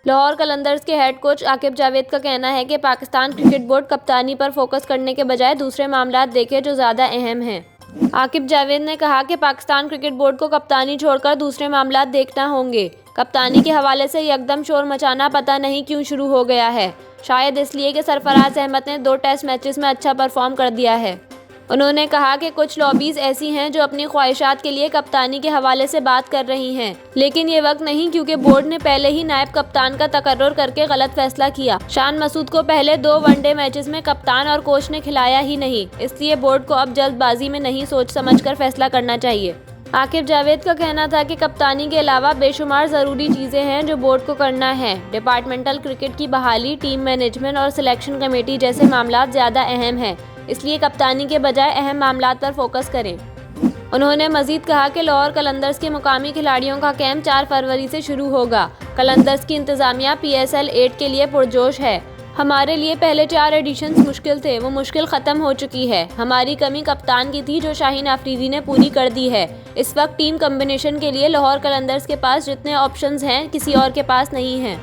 लाहौर कलंदर्स के head coach Aqib Javed का कहना है कि पाकिस्तान क्रिकेट बोर्ड कप्तानी पर फोकस करने के बजाय दूसरे मामलात देखे जो ज़्यादा अहम हैं। आकिब जावेद ने कहा कि पाकिस्तान क्रिकेट बोर्ड को कप्तानी छोड़कर दूसरे मामलात देखना होंगे। कप्तानी के हवाले से यकदम शोर मचाना पता नहीं क्यों शुरू हो गया है। शायद इसलिए कि सरफराज अहमद ने 2 टेस्ट मैचेस में अच्छा परफॉर्म कर दिया है। उन्होंने कहा कि कुछ लॉबीज ऐसी हैं जो अपनी ख्वाहिशात के लिए कप्तानी के हवाले से बात कर रही हैं, लेकिन ये वक्त नहीं क्योंकि बोर्ड ने पहले ही नायब कप्तान का तकर्रुर करके गलत फैसला किया। शान मसूद को पहले 2 वनडे मैचेस में कप्तान और कोच ने खिलाया ही नहीं, इसलिए बोर्ड को अब जल्दबाजी में नहीं सोच समझकर फैसला करना चाहिए। आकिब जावेद का कहना था कि कप्तानी के अलावा बेशुमार ज़रूरी चीज़ें हैं जो बोर्ड को करना है। डिपार्टमेंटल क्रिकेट की बहाली, टीम मैनेजमेंट और सिलेक्शन कमेटी जैसे मामलात ज़्यादा अहम हैं, इसलिए कप्तानी के बजाय अहम मामलात पर फोकस करें। उन्होंने मजीद कहा कि लाहौर कलंदर्स के मुकामी खिलाड़ियों का कैंप 4 फरवरी से शुरू होगा। कलंदर्स की इंतज़ामिया PSL 8 के लिए पुरजोश है। हमारे लिए पहले 4 एडिशंस मुश्किल थे, वो मुश्किल ख़त्म हो चुकी है। हमारी कमी कप्तान की थी जो शाहीन आफरीदी ने पूरी कर दी है। इस वक्त टीम कम्बिनेशन के लिए लाहौर कलंदर्स के पास जितने ऑप्शंस हैं किसी और के पास नहीं हैं।